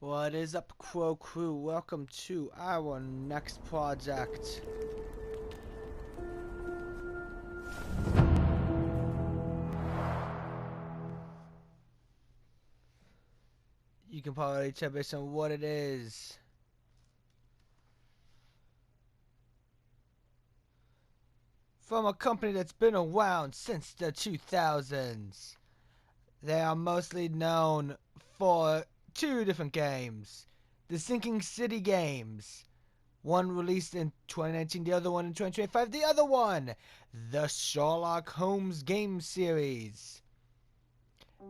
What is up, Crow Crew? Welcome to our next project. You can probably tell based on what it is. From a company that's been around since the 2000s. They are mostly known for two different games. The Sinking City games. One released in 2019, the other one in 2025. The other one, the Sherlock Holmes game series.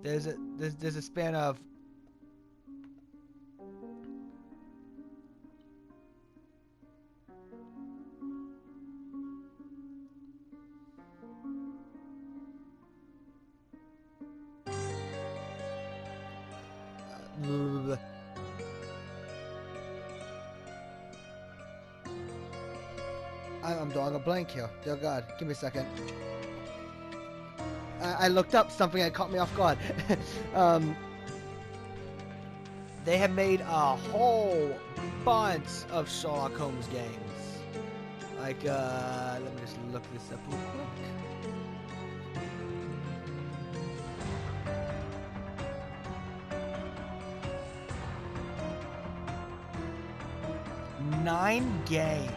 There's a span of I'm drawing a blank here. Dear God, give me a second. I looked up something that caught me off guard. They have made a whole bunch of Sherlock Holmes games. Like, let me just look this up real quick. Nine games.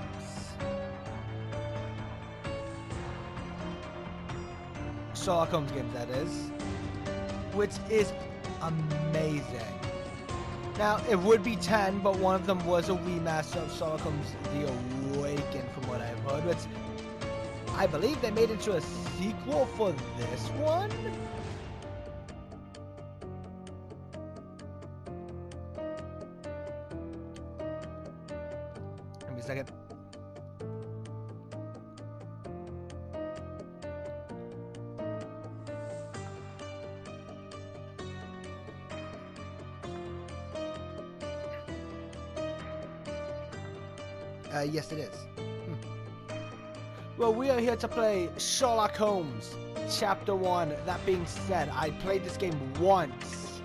Sherlock Holmes games, that is. Which is amazing. Now, it would be 10, but one of them was a remaster of Sherlock Holmes The Awakened, from what I've heard. Which I believe they made into a sequel for this one? Give me a second. Yes, it is. Well, we are here to play Sherlock Holmes, Chapter 1. That being said, I played this game once.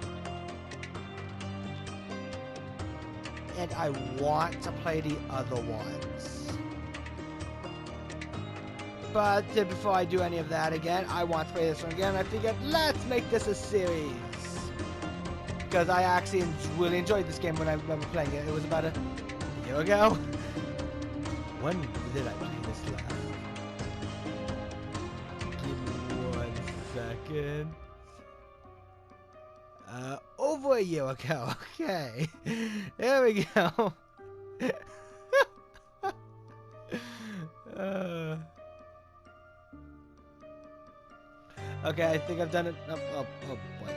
And I want to play the other ones. But before I do any of that again, I want to play this one again. I figured, let's make this a series. Because I actually really enjoyed this game when I remember playing it. It was about a year ago. When did I play this last? Give me 1 second. Over a year ago. Okay. There we go. Okay, I think I've done it. Oh boy.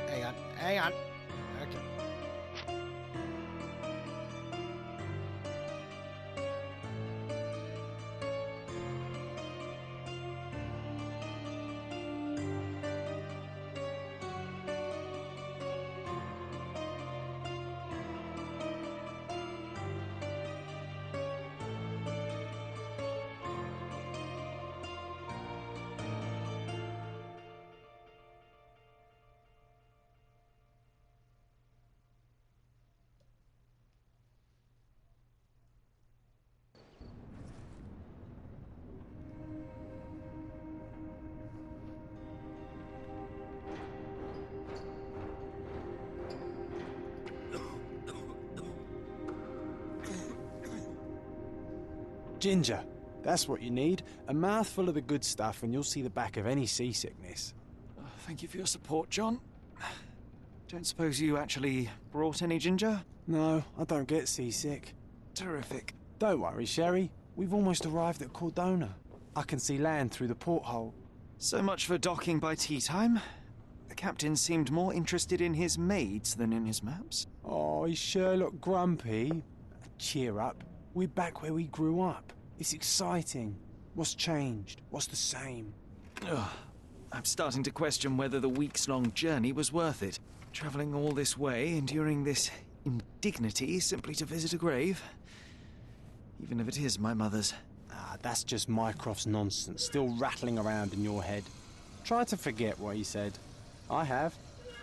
Hang on. Okay. Ginger, that's what you need. A mouthful of the good stuff and you'll see the back of any seasickness. Thank you for your support, John. Don't suppose you actually brought any ginger? No, I don't get seasick. Terrific. Don't worry, Sherry. We've almost arrived at Cordona. I can see land through the porthole. So much for docking by tea time. The captain seemed more interested in his maids than in his maps. Oh, is Sherlock grumpy? Cheer up. We're back where we grew up. It's exciting. What's changed? What's the same? Ugh. I'm starting to question whether the weeks-long journey was worth it. Travelling all this way, enduring this indignity simply to visit a grave. Even if it is my mother's. Ah, that's just Mycroft's nonsense, still rattling around in your head. Try to forget what he said. I have.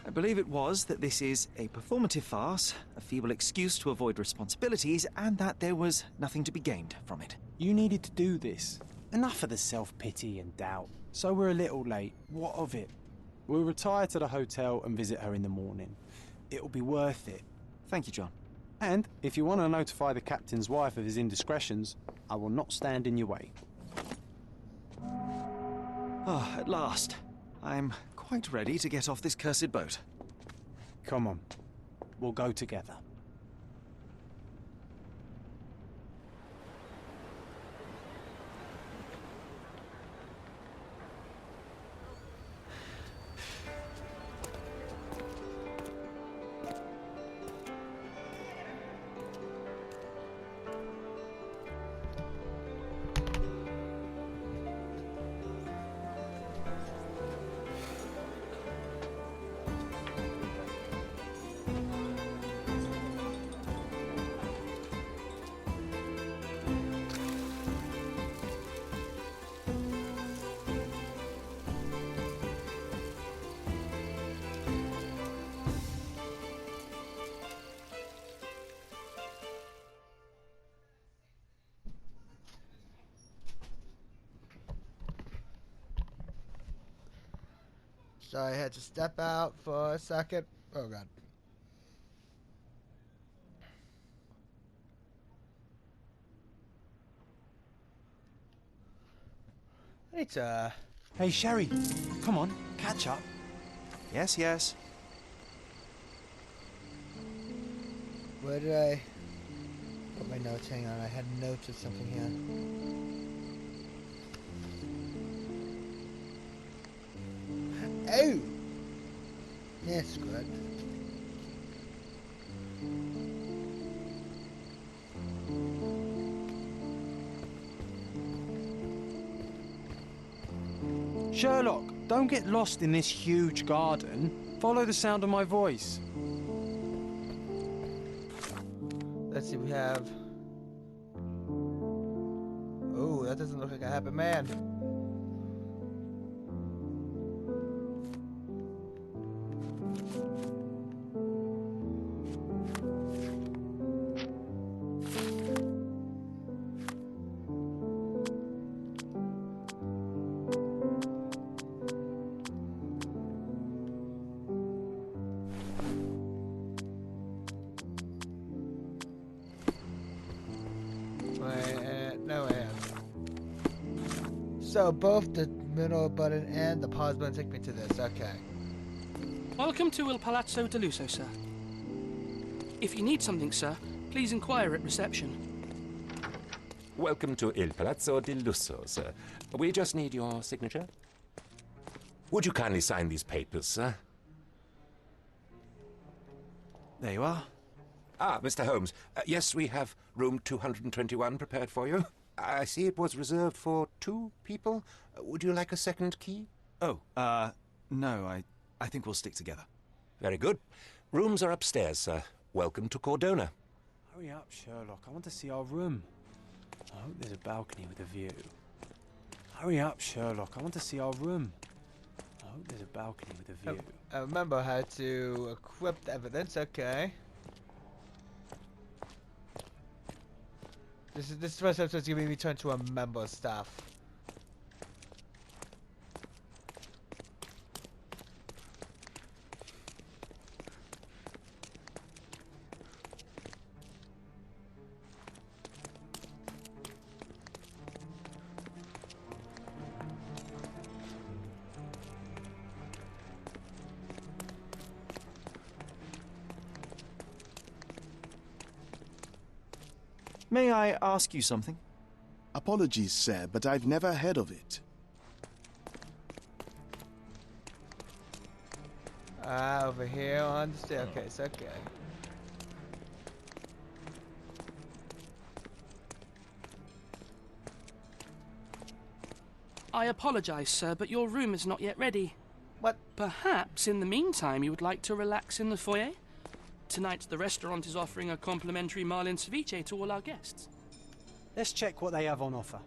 I believe it was that this is a performative farce, a feeble excuse to avoid responsibilities, and that there was nothing to be gained from it. You needed to do this. Enough of the self-pity and doubt. So we're a little late. What of it? We'll retire to the hotel and visit her in the morning. It'll be worth it. Thank you, John. And if you want to notify the captain's wife of his indiscretions, I will not stand in your way. Oh, at last. I'm quite ready to get off this cursed boat. Come on. We'll go together. So I had to step out for a second. Oh god. I need to... Hey, Sherry. Come on, catch up. Yes, yes. Where did I put my notes? Hang on, I had notes of something here. Oh! That's good. Sherlock, don't get lost in this huge garden. Follow the sound of my voice. Let's see, we have... Oh, that doesn't look like a happy man. No hand. So both the middle button and the pause button take me to this. Okay. Welcome to Il Palazzo de Lusso, sir. If you need something, sir, please inquire at reception. Welcome to Il Palazzo di Lusso, sir. We just need your signature. Would you kindly sign these papers, sir? There you are. Ah, Mr. Holmes. Yes, we have room 221 prepared for you. I see it was reserved for 2 people. Would you like a second key? Oh, no, I think we'll stick together. Very good. Rooms are upstairs, sir. Welcome to Cordona. Hurry up, Sherlock. I want to see our room. I hope there's a balcony with a view. Hurry up, Sherlock. I want to see our room. I hope there's a balcony with a view. I remember how to equip the evidence. Okay. This first episode is giving me turn to a member stuff. May I ask you something? Apologies, sir, but I've never heard of it. Over here on the staircase. Okay. I apologize, sir, but your room is not yet ready. What? Perhaps, in the meantime, you would like to relax in the foyer? Tonight, the restaurant is offering a complimentary marlin ceviche to all our guests. Let's check what they have on offer.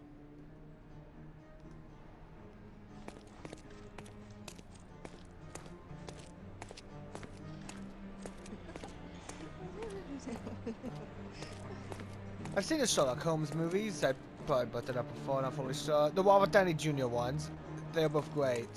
I've seen the Sherlock Holmes movies. I probably brought that up before, not fully sure. The Robert Downey Jr. ones. They're both great.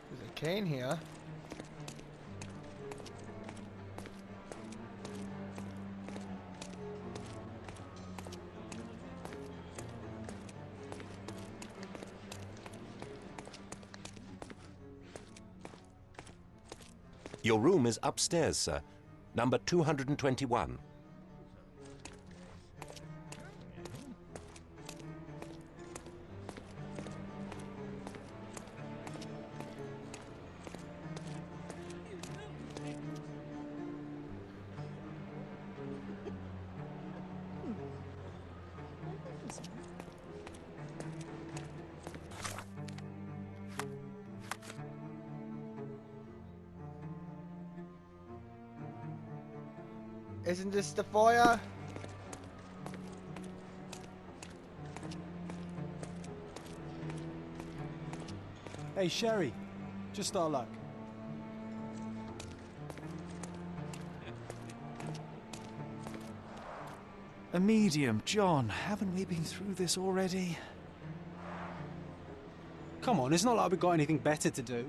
There's a cane here. Your room is upstairs, sir. Number 221. Isn't this the foyer? Hey, Sherry. Just our luck. A medium, John. Haven't we been through this already? Come on, it's not like we've got anything better to do.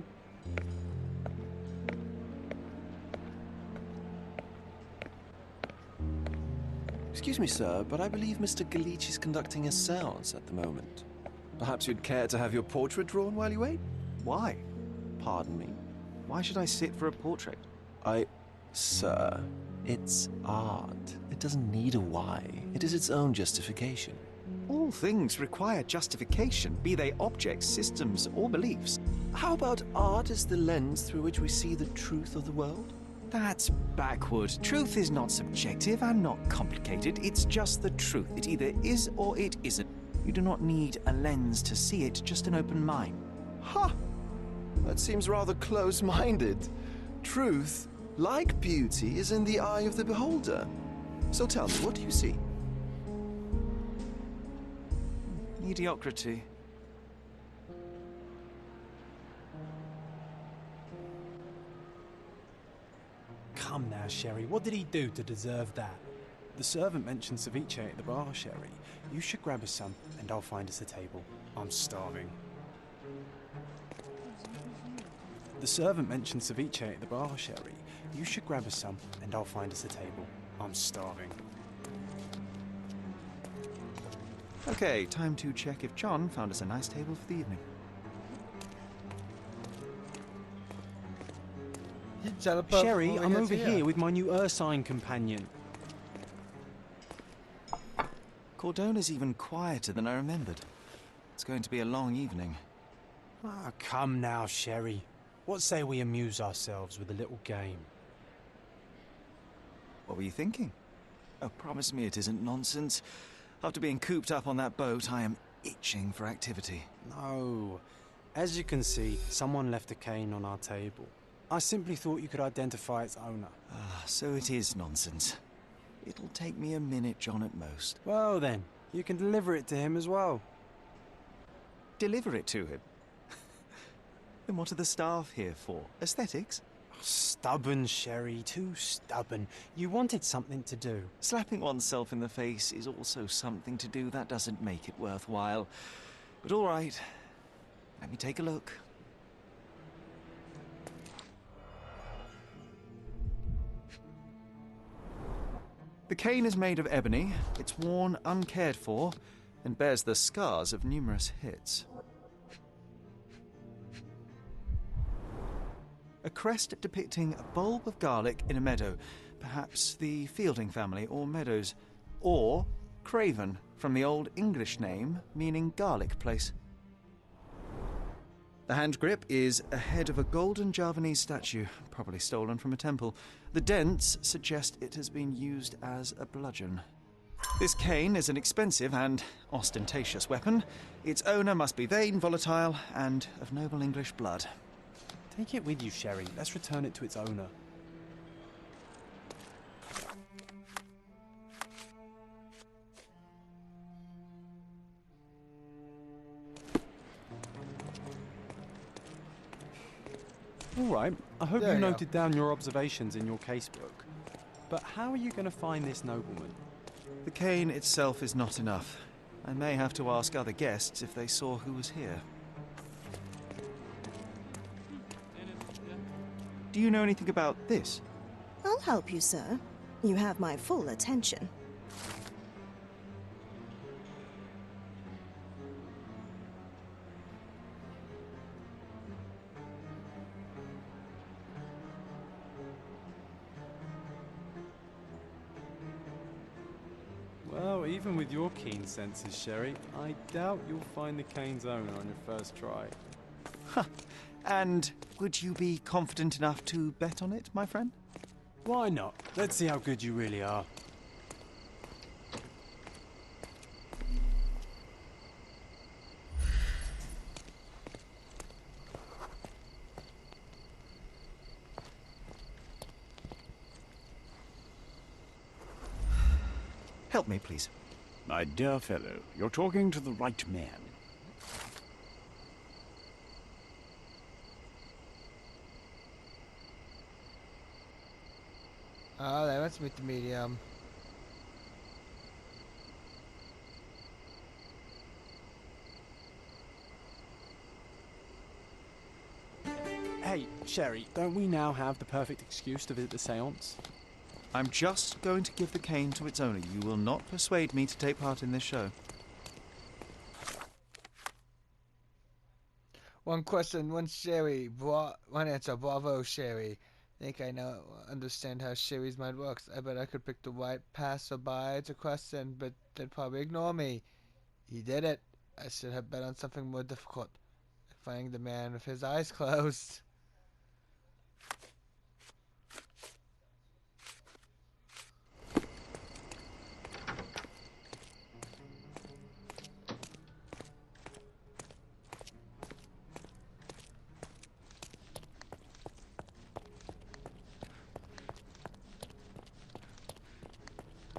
Excuse me, sir, but I believe Mr. Galich is conducting a séance at the moment. Perhaps you'd care to have your portrait drawn while you wait? Why? Pardon me? Why should I sit for a portrait? Sir, it's art. It doesn't need a why. It is its own justification. All things require justification, be they objects, systems, or beliefs. How about art as the lens through which we see the truth of the world? That's backward. Truth is not subjective and not complicated. It's just the truth. It either is or it isn't. You do not need a lens to see it, just an open mind. Ha! That seems rather close-minded. Truth, like beauty, is in the eye of the beholder. So tell me, what do you see? Mediocrity. Come now, Sherry. What did he do to deserve that? The servant mentioned ceviche at the bar, Sherry. You should grab us some, and I'll find us a table. I'm starving. The servant mentioned ceviche at the bar, Sherry. You should grab us some, and I'll find us a table. I'm starving. Okay, time to check if John found us a nice table for the evening. You teleport Sherry, I'm over here. here with my new Ursine companion. Cordona's even quieter than I remembered. It's going to be a long evening. Ah, come now, Sherry. What say we amuse ourselves with a little game? What were you thinking? Oh, promise me it isn't nonsense. After being cooped up on that boat, I am itching for activity. No. As you can see, someone left a cane on our table. I simply thought you could identify its owner. Ah, so it is nonsense. It'll take me a minute, John, at most. Well then, you can deliver it to him as well. Deliver it to him? Then what are the staff here for? Aesthetics? Stubborn, Sherry, too stubborn. You wanted something to do. Slapping oneself in the face is also something to do. That doesn't make it worthwhile. But all right, let me take a look. The cane is made of ebony, it's worn uncared for, and bears the scars of numerous hits. A crest depicting a bulb of garlic in a meadow, perhaps the Fielding family or Meadows, or Craven, from the Old English name meaning garlic place. The hand grip is a head of a golden Javanese statue, probably stolen from a temple. The dents suggest it has been used as a bludgeon. This cane is an expensive and ostentatious weapon. Its owner must be vain, volatile, and of noble English blood. Take it with you, Sherry. Let's return it to its owner. All right, I hope you noted down your observations in your casebook. But how are you going to find this nobleman? The cane itself is not enough. I may have to ask other guests if they saw who was here. Do you know anything about this? I'll help you, sir. You have my full attention. Well, even with your keen senses, Sherry, I doubt you'll find the cane's owner on your first try. And would you be confident enough to bet on it, my friend? Why not? Let's see how good you really are. Help me, please. My dear fellow, you're talking to the right man. Oh, let's meet the medium. Hey, Sherry, don't we now have the perfect excuse to visit the seance? I'm just going to give the cane to its owner. You will not persuade me to take part in this show. One question, one Sherry. One answer. Bravo, Sherry. Think I understand how Sherry's mind works. I bet I could pick the right passerby to question, but they'd probably ignore me. He did it. I should have bet on something more difficult, like finding the man with his eyes closed.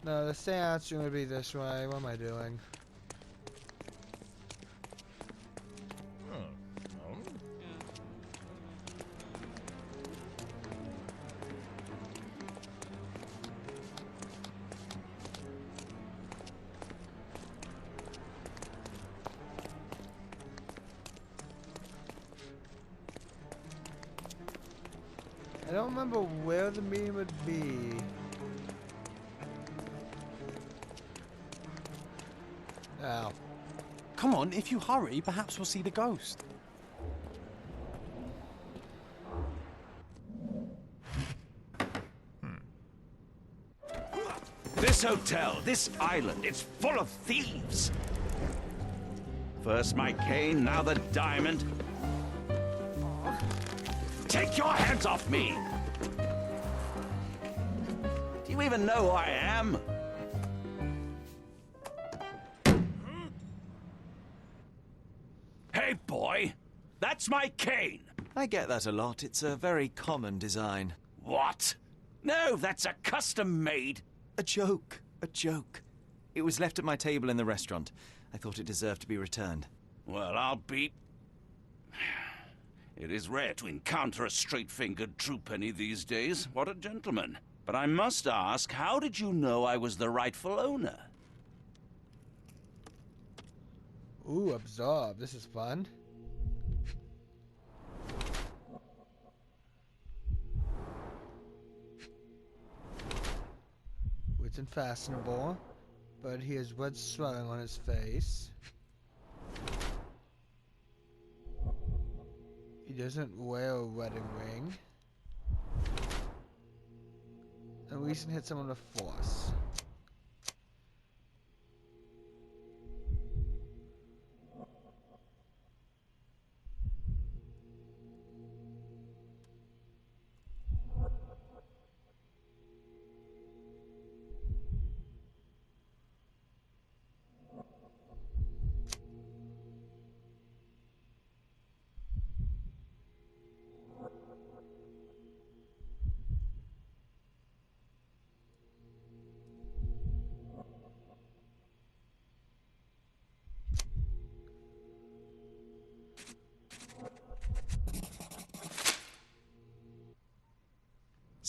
No, the seance room would be this way. What am I doing? I don't remember where the meeting would be. Ow. Come on, if you hurry, perhaps we'll see the ghost. This hotel, this island, it's full of thieves. First my cane, now the diamond. Take your hands off me! Do you even know who I am? Hey, boy! That's my cane! I get that a lot. It's a very common design. What? No, that's a custom-made. A joke. A joke. It was left at my table in the restaurant. I thought it deserved to be returned. Well, I'll be... It is rare to encounter a straight-fingered true penny these days. What a gentleman. But I must ask, how did you know I was the rightful owner? Ooh, absorb. This is fun. It's unfastenable, but he has red swelling on his face. He doesn't wear a wedding ring. And we can hit someone with force.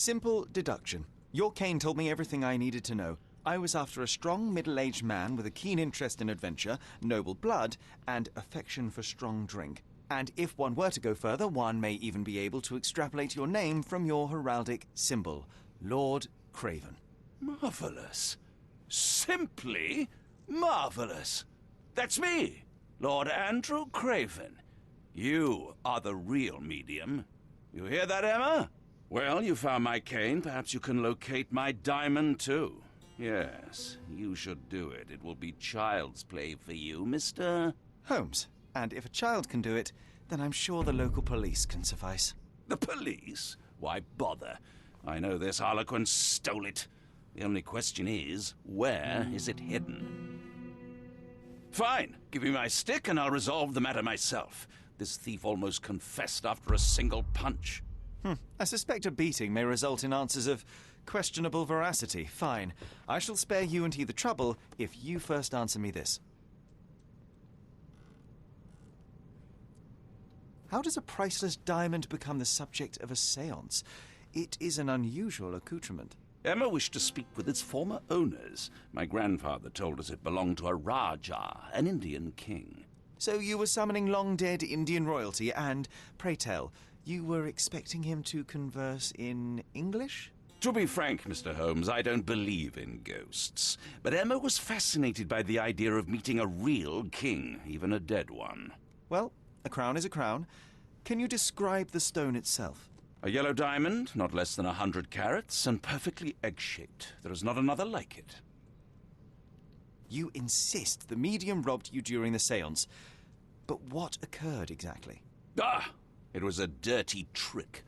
Simple deduction. Your cane told me everything I needed to know. I was after a strong, middle-aged man with a keen interest in adventure, noble blood, and affection for strong drink. And if one were to go further, one may even be able to extrapolate your name from your heraldic symbol, Lord Craven. Marvelous. Simply marvelous. That's me, Lord Andrew Craven. You are the real medium. You hear that, Emma? Well, you found my cane. Perhaps you can locate my diamond, too. Yes, you should do it. It will be child's play for you, Mr. Holmes. And if a child can do it, then I'm sure the local police can suffice. The police? Why bother? I know this harlequin stole it. The only question is, where is it hidden? Fine. Give me my stick and I'll resolve the matter myself. This thief almost confessed after a single punch. I suspect a beating may result in answers of questionable veracity. Fine. I shall spare you and he the trouble if you first answer me this. How does a priceless diamond become the subject of a séance? It is an unusual accoutrement. Emma wished to speak with its former owners. My grandfather told us it belonged to a Rajah, an Indian king. So you were summoning long-dead Indian royalty, and, pray tell, you were expecting him to converse in English? To be frank, Mr. Holmes, I don't believe in ghosts. But Emma was fascinated by the idea of meeting a real king, even a dead one. Well, a crown is a crown. Can you describe the stone itself? A yellow diamond, not less than 100 carats, and perfectly egg-shaped. There is not another like it. You insist the medium robbed you during the séance. But what occurred exactly? It was a dirty trick.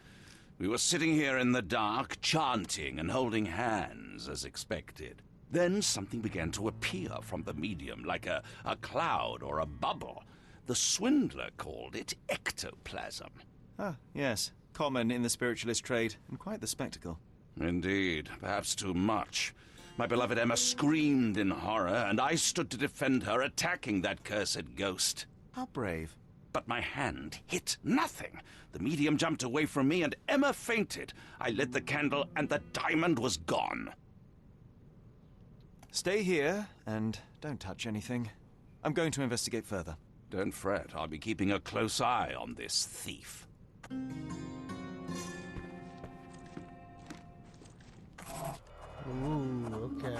We were sitting here in the dark, chanting and holding hands, as expected. Then something began to appear from the medium, like a cloud or a bubble. The swindler called it ectoplasm. Ah, yes. Common in the spiritualist trade, and quite the spectacle. Indeed, perhaps too much. My beloved Emma screamed in horror, and I stood to defend her, attacking that cursed ghost. How brave. But my hand hit nothing. The medium jumped away from me, and Emma fainted. I lit the candle, and the diamond was gone. Stay here, and don't touch anything. I'm going to investigate further. Don't fret. I'll be keeping a close eye on this thief. Ooh, okay.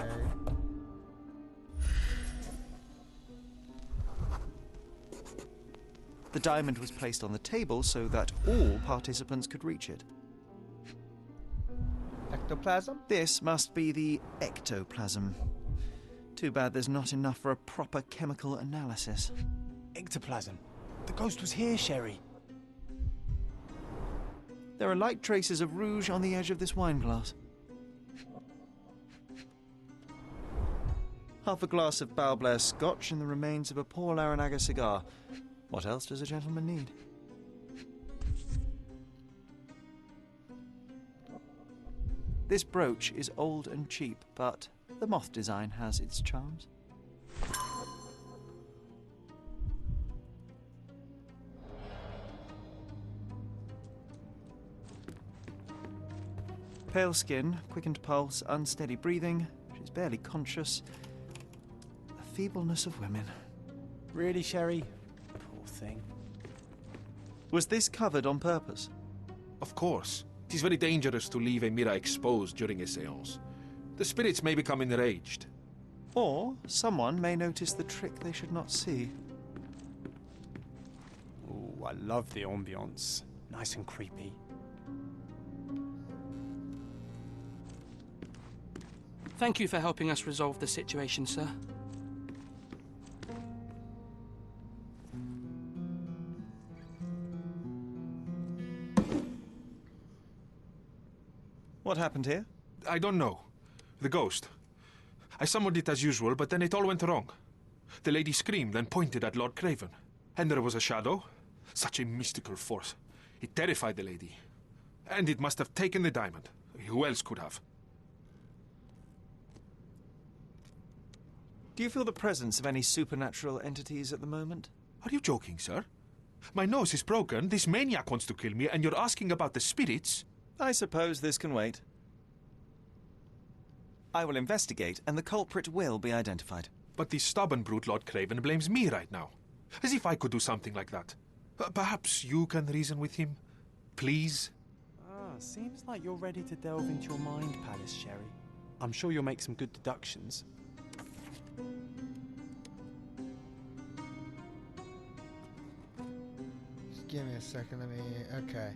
The diamond was placed on the table so that all participants could reach it. Ectoplasm? This must be the ectoplasm. Too bad there's not enough for a proper chemical analysis. Ectoplasm. The ghost was here, Sherry. There are light traces of rouge on the edge of this wine glass. Half a glass of Balblair Scotch and the remains of a Paul Aranaga cigar. What else does a gentleman need? This brooch is old and cheap, but the moth design has its charms. Pale skin, quickened pulse, unsteady breathing. She's barely conscious. The feebleness of women. Really, Sherry? Poor thing. Was this covered on purpose? Of course. It is very dangerous to leave a mirror exposed during a séance. The spirits may become enraged. Or someone may notice the trick they should not see. Ooh, I love the ambience. Nice and creepy. Thank you for helping us resolve the situation, sir. What happened here? I don't know. The ghost. I summoned it as usual, but then it all went wrong. The lady screamed and pointed at Lord Craven. And there was a shadow. Such a mystical force. It terrified the lady. And it must have taken the diamond. Who else could have? Do you feel the presence of any supernatural entities at the moment? Are you joking, sir? My nose is broken, this maniac wants to kill me, and you're asking about the spirits? I suppose this can wait. I will investigate, and the culprit will be identified. But the stubborn brute Lord Craven blames me right now. As if I could do something like that. Perhaps you can reason with him? Please? Seems like you're ready to delve into your mind palace, Sherry. I'm sure you'll make some good deductions. Just give me a second, let me... Okay.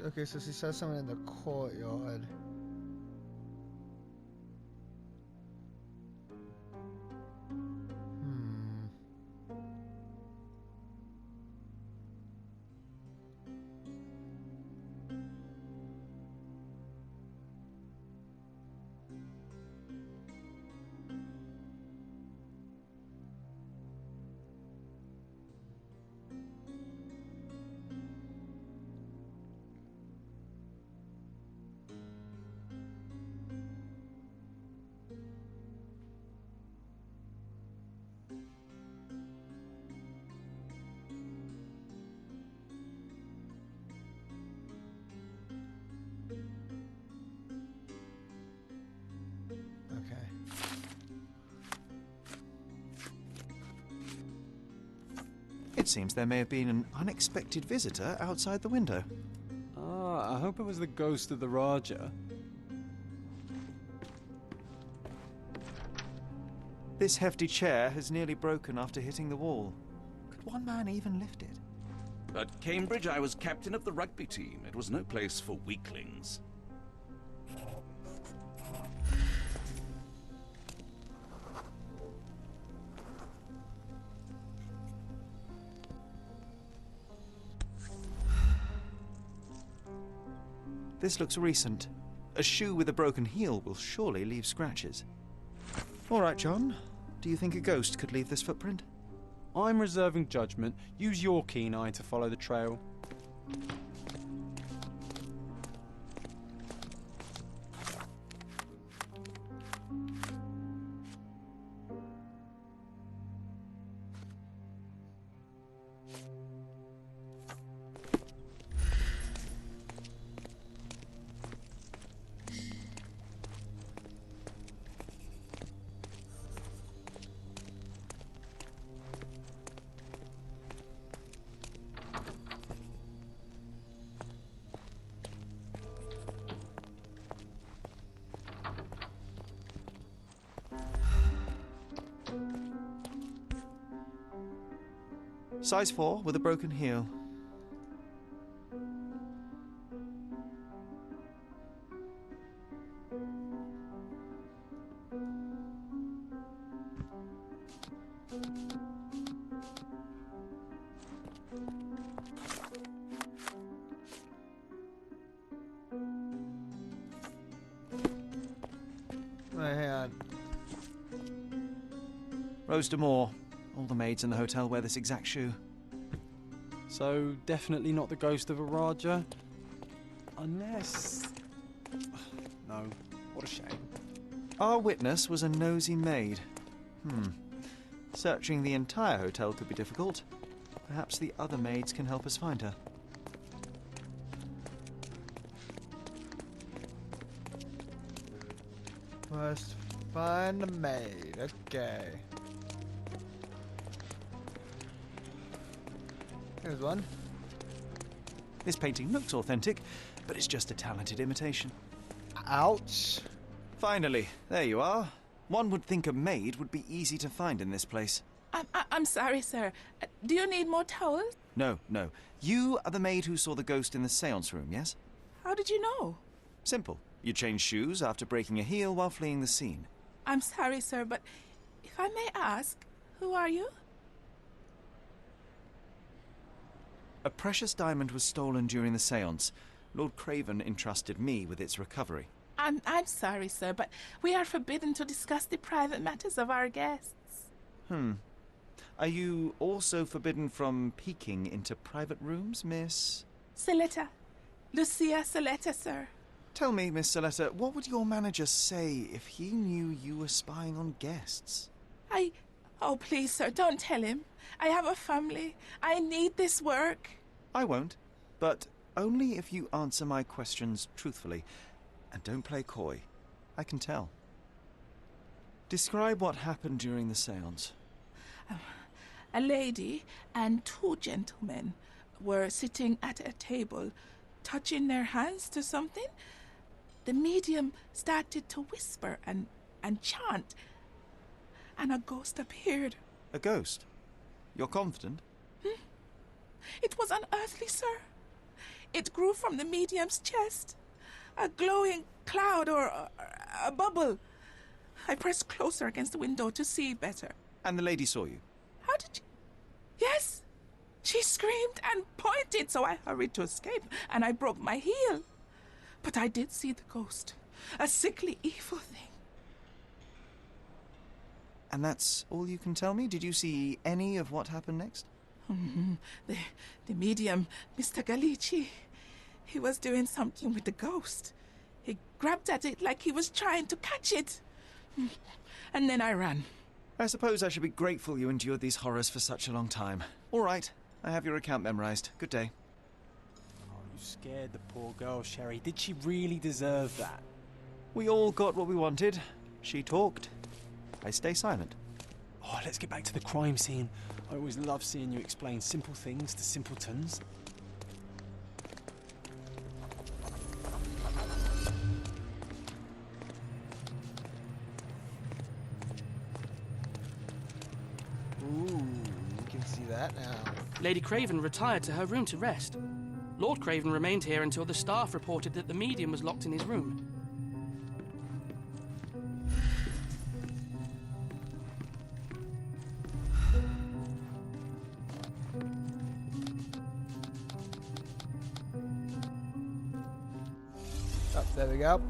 Okay, so she says something in the courtyard. It seems there may have been an unexpected visitor outside the window. I hope it was the ghost of the Raja. This hefty chair has nearly broken after hitting the wall. Could one man even lift it? At Cambridge, I was captain of the rugby team. It was no place for weaklings. This looks recent. A shoe with a broken heel will surely leave scratches. All right, John. Do you think a ghost could leave this footprint? I'm reserving judgment. Use your keen eye to follow the trail. Size 4 with a broken heel. Right, hang on. Rose D'Amour. All the maids in the hotel wear this exact shoe. So, definitely not the ghost of a Raja? Unless... No, what a shame. Our witness was a nosy maid. Searching the entire hotel could be difficult. Perhaps the other maids can help us find her. Must find a maid. Okay. Here's one. This painting looks authentic, but it's just a talented imitation. Ouch. Finally, there you are. One would think a maid would be easy to find in this place. I'm sorry, sir. Do you need more towels? No. You are the maid who saw the ghost in the seance room, yes? How did you know? Simple. You change shoes after breaking a heel while fleeing the scene. I'm sorry, sir, but if I may ask, who are you? A precious diamond was stolen during the séance. Lord Craven entrusted me with its recovery. I'm sorry, sir, but we are forbidden to discuss the private matters of our guests. Are you also forbidden from peeking into private rooms, Miss? Saletta. Lucia Saletta, sir. Tell me, Miss Saletta, what would your manager say if he knew you were spying on guests? Oh, please, sir, don't tell him. I have a family. I need this work. I won't, but only if you answer my questions truthfully. And don't play coy. I can tell. Describe what happened during the séance. A lady and two gentlemen were sitting at a table, touching their hands to something. The medium started to whisper and chant, and a ghost appeared. A ghost? You're confident? It was unearthly, sir. It grew from the medium's chest. A glowing cloud or a bubble. I pressed closer against the window to see better. And the lady saw you? How did you... Yes! She screamed and pointed, so I hurried to escape, and I broke my heel. But I did see the ghost. A sickly, evil thing. And that's all you can tell me? Did you see any of what happened next? The medium, Mr. Galici, he was doing something with the ghost. He grabbed at it like he was trying to catch it. And then I ran. I suppose I should be grateful you endured these horrors for such a long time. All right, I have your account memorized. Good day. Oh, you scared the poor girl, Sherry. Did she really deserve that? We all got what we wanted. She talked. I stay silent. Oh, let's get back to the crime scene. I always love seeing you explain simple things to simpletons. Ooh, you can see that now. Lady Craven retired to her room to rest. Lord Craven remained here until the staff reported that the medium was locked in his room. Oh, there we go.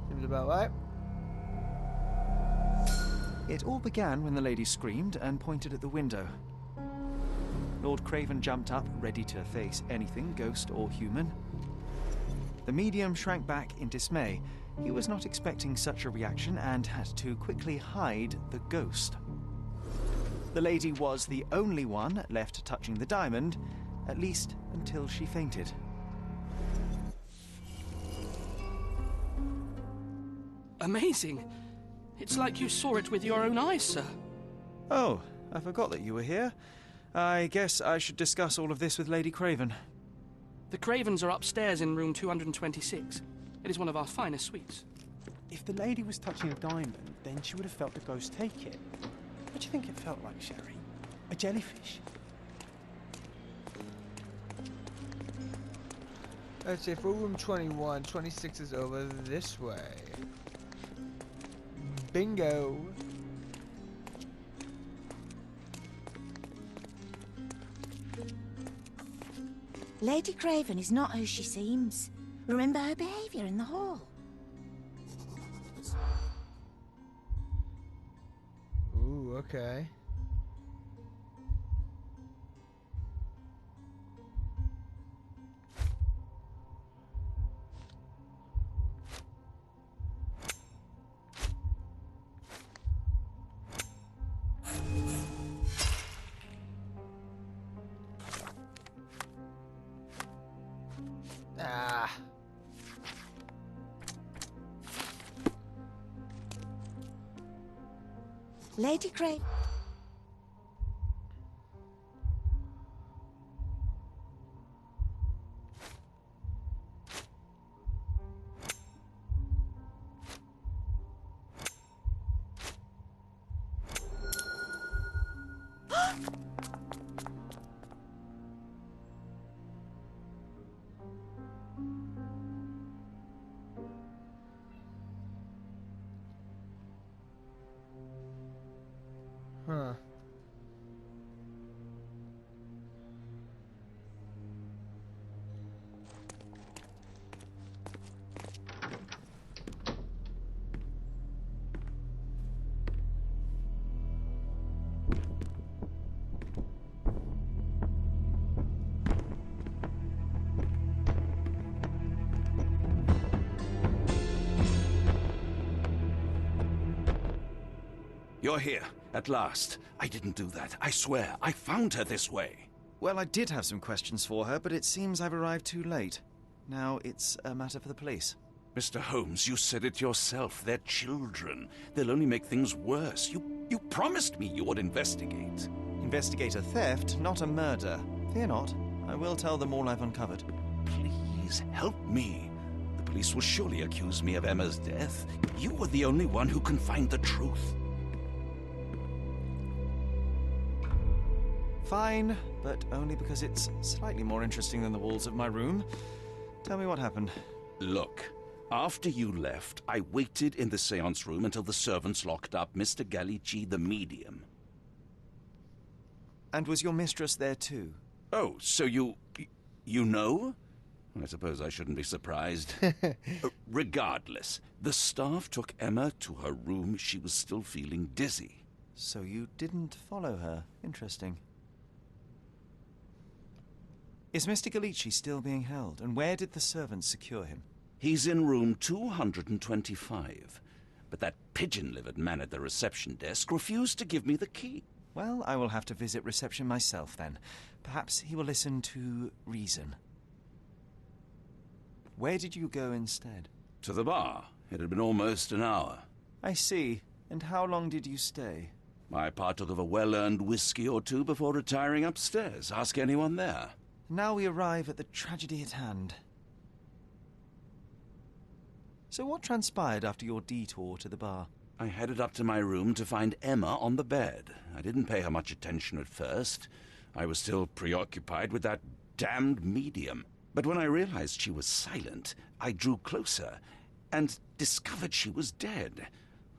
Seems about right. It all began when the lady screamed and pointed at the window. Lord Craven jumped up, ready to face anything, ghost or human. The medium shrank back in dismay. He was not expecting such a reaction and had to quickly hide the ghost. The lady was the only one left touching the diamond, at least until she fainted. Amazing. It's like you saw it with your own eyes, sir. Oh, I forgot that you were here. I guess I should discuss all of this with Lady Craven. The Cravens are upstairs in room 226. It is one of our finest suites. If the lady was touching a diamond, then she would have felt the ghost take it. What do you think it felt like, Sherry? A jellyfish? Let's see, for room 21, 26 is over this way. Bingo! Lady Craven is not who she seems. Remember her behaviour in the hall. Ooh, okay. Lady Craven. Huh. You're here, at last. I didn't do that. I swear, I found her this way. Well, I did have some questions for her, but it seems I've arrived too late. Now it's a matter for the police. Mr. Holmes, you said it yourself. They're children. They'll only make things worse. You promised me you would investigate. Investigate a theft, not a murder. Fear not. I will tell them all I've uncovered. Please help me. The police will surely accuse me of Emma's death. You are the only one who can find the truth. Fine, but only because it's slightly more interesting than the walls of my room. Tell me what happened. Look, after you left, I waited in the seance room until the servants locked up Mr. Gallici, the medium. And was your mistress there too? Oh, so you know? I suppose I shouldn't be surprised. Regardless, the staff took Emma to her room. She was still feeling dizzy. So you didn't follow her. Interesting. Is Mr. Gallici still being held? And where did the servants secure him? He's in room 225. But that pigeon-livered man at the reception desk refused to give me the key. Well, I will have to visit reception myself then. Perhaps he will listen to reason. Where did you go instead? To the bar. It had been almost an hour. I see. And how long did you stay? I partook of a well-earned whiskey or two before retiring upstairs. Ask anyone there. Now we arrive at the tragedy at hand. So what transpired after your detour to the bar? I headed up to my room to find Emma on the bed. I didn't pay her much attention at first. I was still preoccupied with that damned medium. But when I realized she was silent, I drew closer and discovered she was dead.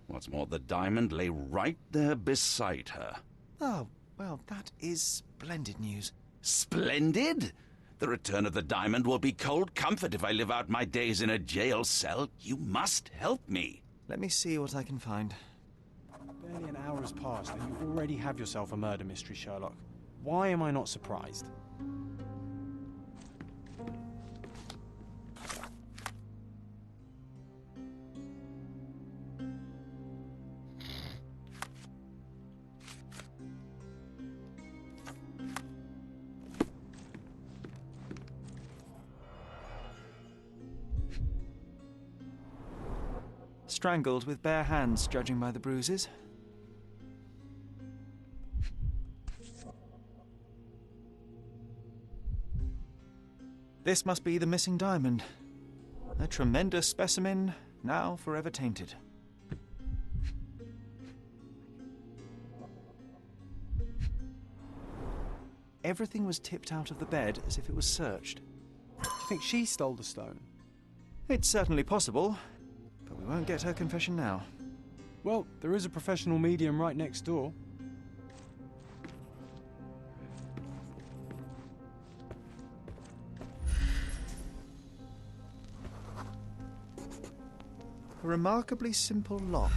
What's more, the diamond lay right there beside her. Oh, well, that is splendid news. Splendid? The return of the diamond will be cold comfort if I live out my days in a jail cell. You must help me. Let me see what I can find. Barely an hour has passed and you already have yourself a murder mystery, Sherlock. Why am I not surprised? Strangled with bare hands, judging by the bruises. This must be the missing diamond. A tremendous specimen, now forever tainted. Everything was tipped out of the bed as if it was searched. Do you think she stole the stone? It's certainly possible, but we won't get her confession now. Well, there is a professional medium right next door. A remarkably simple lock.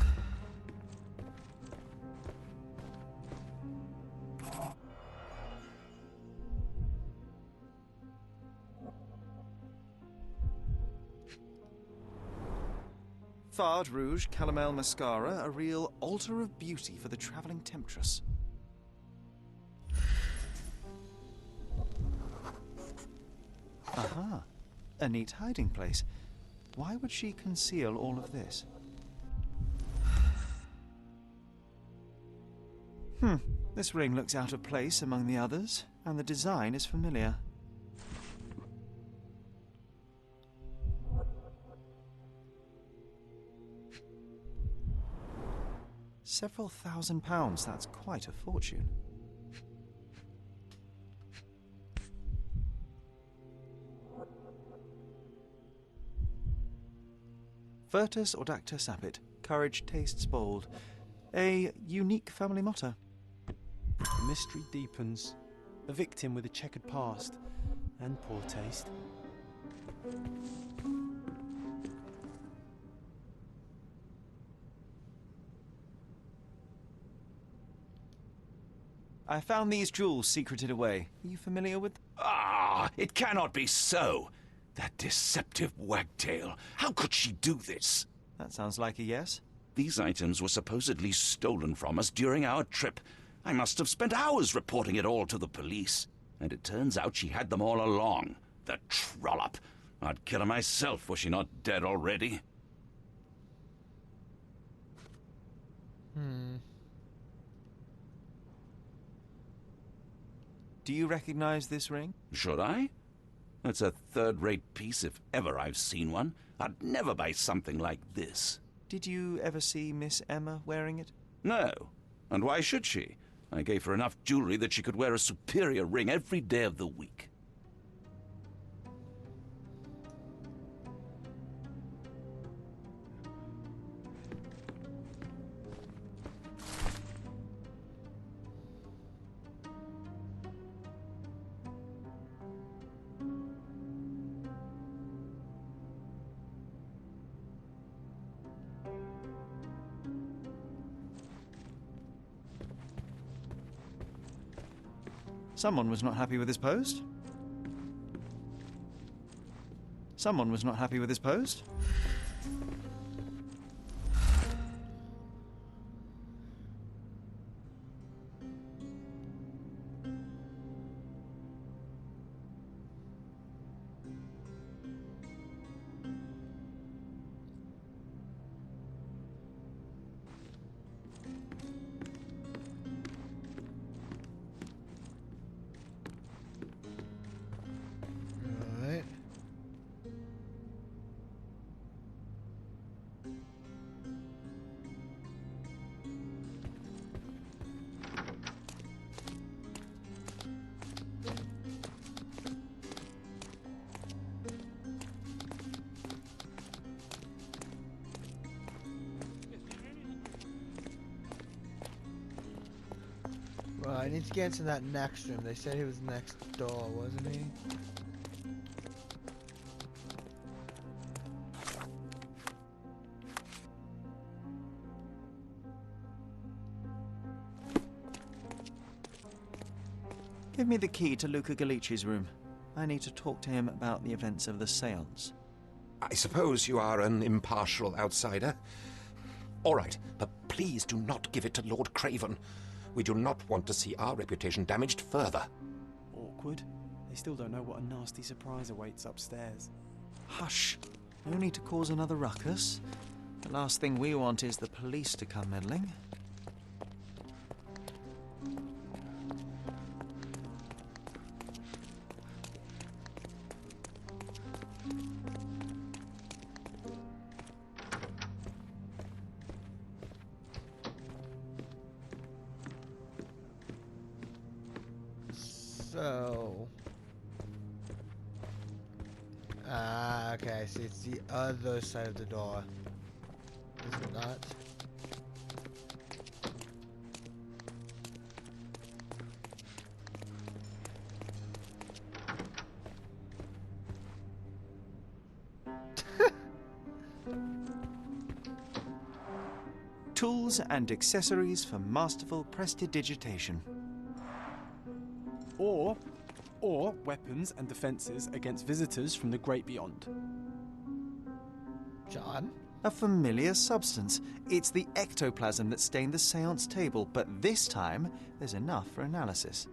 Fard Rouge Calomel Mascara, a real altar of beauty for the travelling temptress. Aha, a neat hiding place. Why would she conceal all of this? This ring looks out of place among the others, and the design is familiar. Several £1,000s, that's quite a fortune. Virtus audacta sapit, courage tastes bold. A unique family motto. The mystery deepens. A victim with a checkered past and poor taste. I found these jewels secreted away. Are you familiar with... Ah, it cannot be so. That deceptive wagtail. How could she do this? That sounds like a yes. These items were supposedly stolen from us during our trip. I must have spent hours reporting it all to the police. And it turns out she had them all along. The trollop. I'd kill her myself were she not dead already. Do you recognize this ring? Should I? It's a third-rate piece if ever I've seen one. I'd never buy something like this. Did you ever see Miss Emma wearing it? No. And why should she? I gave her enough jewelry that she could wear a superior ring every day of the week. Someone was not happy with his post. Someone was not happy with his post. Well, I need to get into that next room. They said he was next door, wasn't he? Give me the key to Luca Galici's room. I need to talk to him about the events of the séance. I suppose you are an impartial outsider. All right, but please do not give it to Lord Craven. We do not want to see our reputation damaged further. Awkward. They still don't know what a nasty surprise awaits upstairs. Hush. No need to cause another ruckus. The last thing we want is the police to come meddling. So... okay, so it's the other side of the door. Is it not? Tools and accessories for masterful prestidigitation. Or weapons and defences against visitors from the great beyond. John? A familiar substance. It's the ectoplasm that stained the séance table, but this time there's enough for analysis.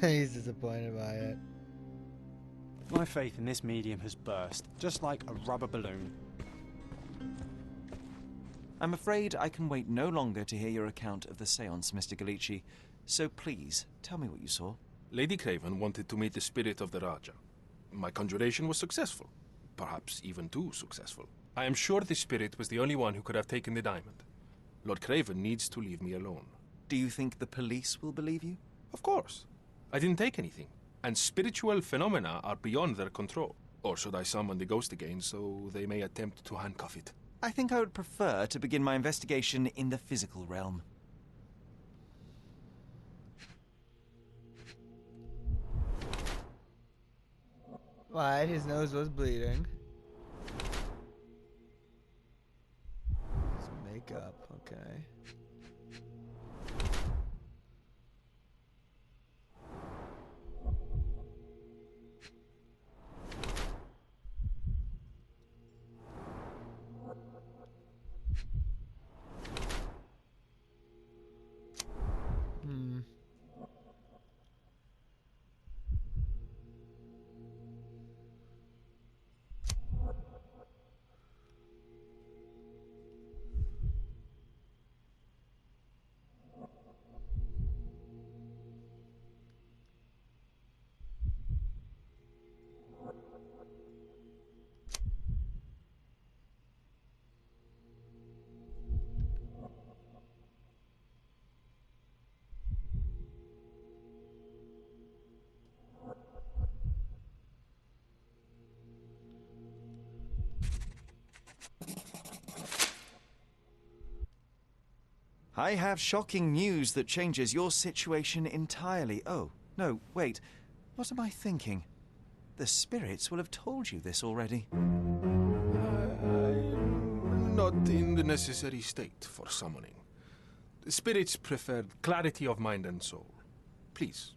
He's disappointed by it. My faith in this medium has burst, just like a rubber balloon. I'm afraid I can wait no longer to hear your account of the seance, Mr. Galici. So please, tell me what you saw. Lady Craven wanted to meet the spirit of the Raja. My conjuration was successful. Perhaps even too successful. I am sure the spirit was the only one who could have taken the diamond. Lord Craven needs to leave me alone. Do you think the police will believe you? Of course. I didn't take anything. And spiritual phenomena are beyond their control. Or should I summon the ghost again so they may attempt to handcuff it? I think I would prefer to begin my investigation in the physical realm. Right, his nose was bleeding. His makeup, okay. I have shocking news that changes your situation entirely. Oh, no, wait. What am I thinking? The spirits will have told you this already. I'm not in the necessary state for summoning. The spirits preferred clarity of mind and soul. Please,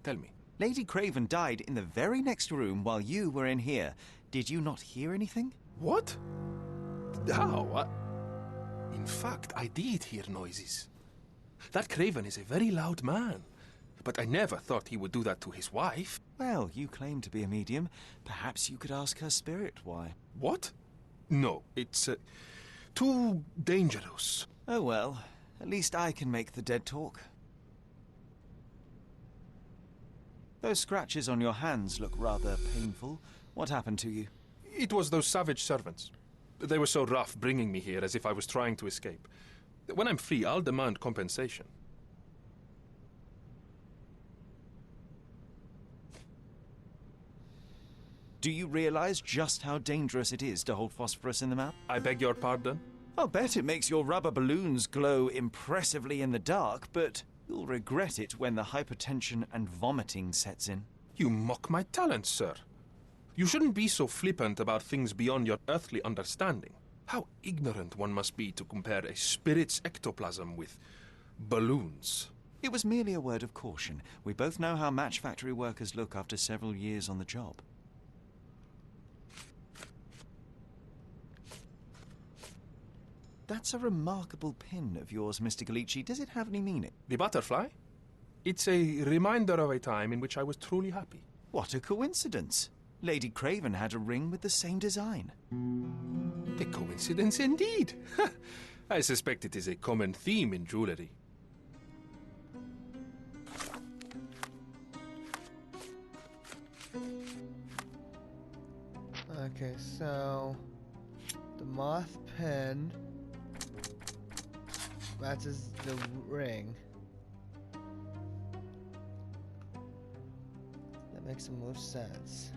tell me. Lady Craven died in the very next room while you were in here. Did you not hear anything? What? How? In fact, I did hear noises. That Craven is a very loud man. But I never thought he would do that to his wife. Well, you claim to be a medium. Perhaps you could ask her spirit why. What? No, it's too dangerous. Oh well, at least I can make the dead talk. Those scratches on your hands look rather painful. What happened to you? It was those savage servants. They were so rough bringing me here as if I was trying to escape. When I'm free, I'll demand compensation. Do you realize just how dangerous it is to hold phosphorus in the mouth? I beg your pardon? I'll bet it makes your rubber balloons glow impressively in the dark, but you'll regret it when the hypertension and vomiting sets in. You mock my talents, sir. You shouldn't be so flippant about things beyond your earthly understanding. How ignorant one must be to compare a spirit's ectoplasm with balloons. It was merely a word of caution. We both know how match factory workers look after several years on the job. That's a remarkable pin of yours, Mr. Galici. Does it have any meaning? The butterfly? It's a reminder of a time in which I was truly happy. What a coincidence. Lady Craven had a ring with the same design. A coincidence indeed. I suspect it is a common theme in jewelry. Okay, so the moth pin matches the ring. That makes the most sense.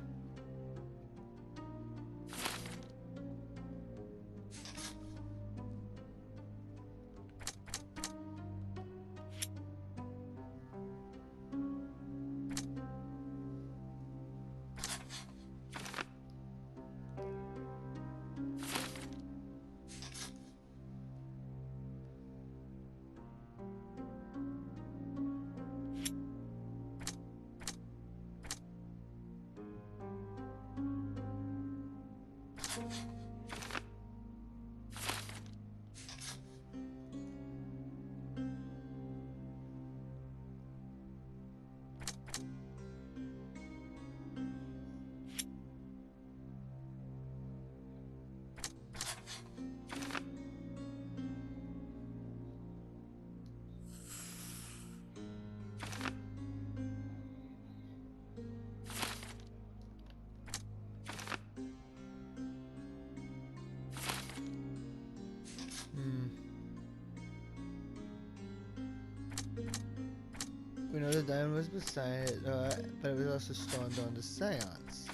We know the diamond was beside it, but it was also stolen during the seance.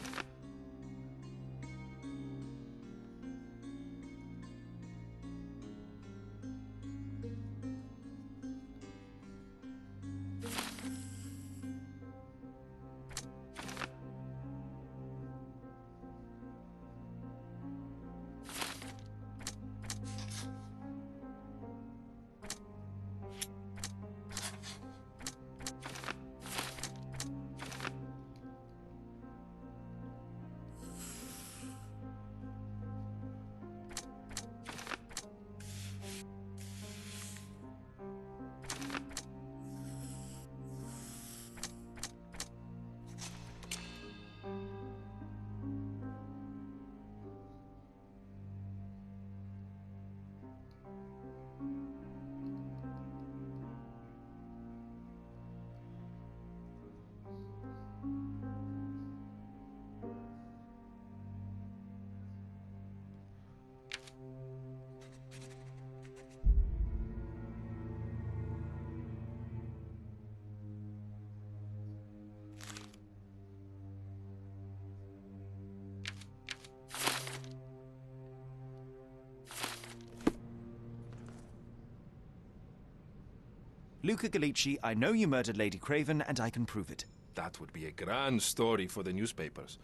Luca Gallici, I know you murdered Lady Craven, and I can prove it. That would be a grand story for the newspapers.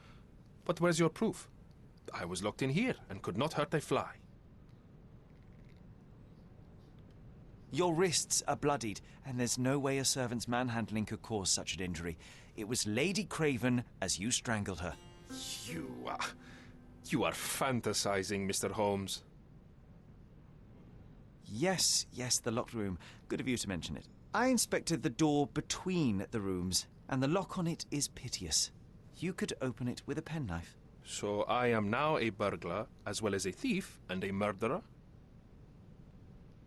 But where's your proof? I was locked in here and could not hurt a fly. Your wrists are bloodied, and there's no way a servant's manhandling could cause such an injury. It was Lady Craven as you strangled her. You are fantasizing, Mr. Holmes. Yes, the locked room. Good of you to mention it. I inspected the door between the rooms, and the lock on it is piteous. You could open it with a penknife. So I am now a burglar, as well as a thief and a murderer?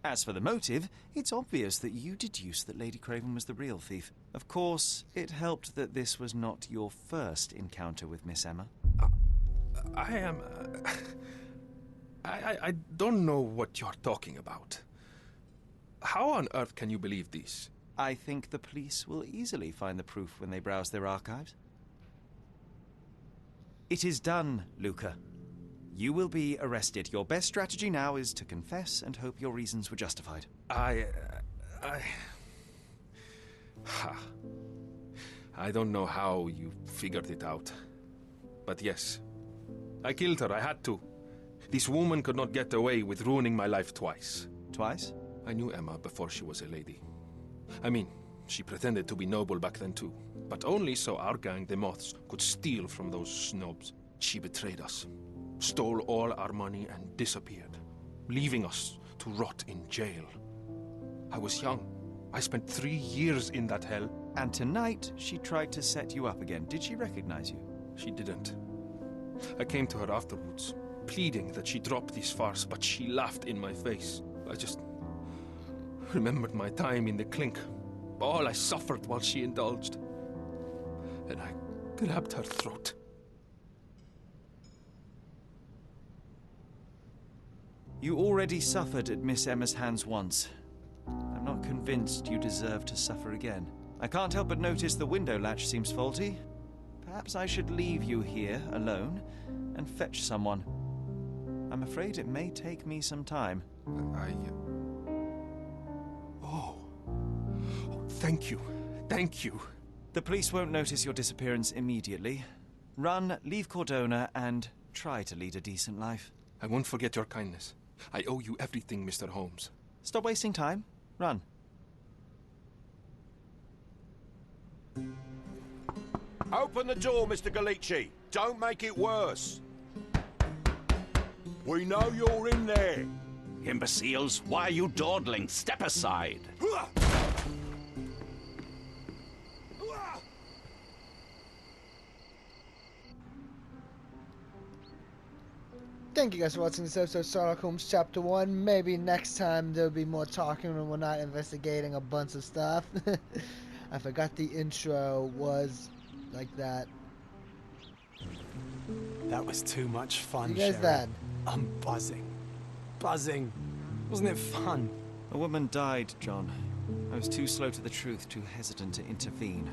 As for the motive, it's obvious that you deduced that Lady Craven was the real thief. Of course, it helped that this was not your first encounter with Miss Emma. I am... I don't know what you're talking about. How on earth can you believe this? I think the police will easily find the proof when they browse their archives. It is done, Luca. You will be arrested. Your best strategy now is to confess and hope your reasons were justified. I don't know how you figured it out. But yes, I killed her. I had to. This woman could not get away with ruining my life twice. Twice? I knew Emma before she was a lady. I mean, she pretended to be noble back then too. But only so our gang, the Moths, could steal from those snobs. She betrayed us, stole all our money and disappeared, leaving us to rot in jail. I was young. I spent 3 years in that hell. And tonight, she tried to set you up again. Did she recognize you? She didn't. I came to her afterwards, pleading that she drop this farce, but she laughed in my face. I just remembered my time in the clink, all I suffered while she indulged. And I grabbed her throat. You already suffered at Miss Emma's hands once. I'm not convinced you deserve to suffer again. I can't help but notice the window latch seems faulty. Perhaps I should leave you here alone and fetch someone. I'm afraid it may take me some time. Oh, thank you. Thank you. The police won't notice your disappearance immediately. Run, leave Cordona, and try to lead a decent life. I won't forget your kindness. I owe you everything, Mr. Holmes. Stop wasting time. Run. Open the door, Mr. Gallici. Don't make it worse. We know you're in there. Imbeciles, why are you dawdling? Step aside. Thank you guys for watching this episode of Sherlock Holmes Chapter 1. Maybe next time there'll be more talking when we're not investigating a bunch of stuff. I forgot the intro was like that. That was too much fun, You guys Sherry. done? I'm buzzing. Buzzing. Wasn't it fun? A woman died, John. I was too slow to the truth, too hesitant to intervene.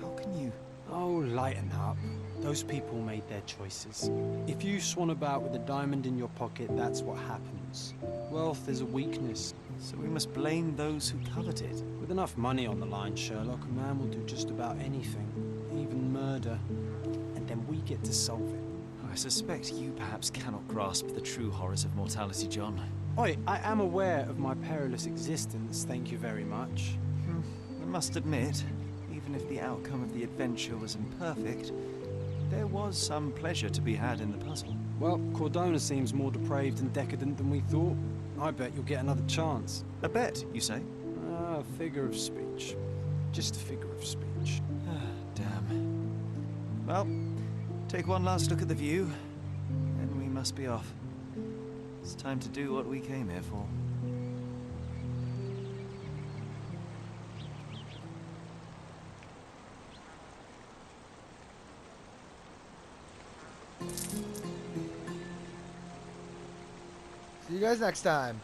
How can you... Oh, lighten up. Those people made their choices. If you swan about with a diamond in your pocket, that's what happens. Wealth is a weakness. So we must blame those who covet it. With enough money on the line, Sherlock, a man will do just about anything, even murder. And then we get to solve it. I suspect you perhaps cannot grasp the true horrors of mortality, John. Oi, I am aware of my perilous existence, thank you very much. I must admit, even if the outcome of the adventure was imperfect, there was some pleasure to be had in the puzzle. Well, Cordona seems more depraved and decadent than we thought. I bet you'll get another chance. A bet, you say? Ah, figure of speech. Just a figure of speech. Damn. Well, take one last look at the view, then we must be off. It's time to do what we came here for. See you guys next time.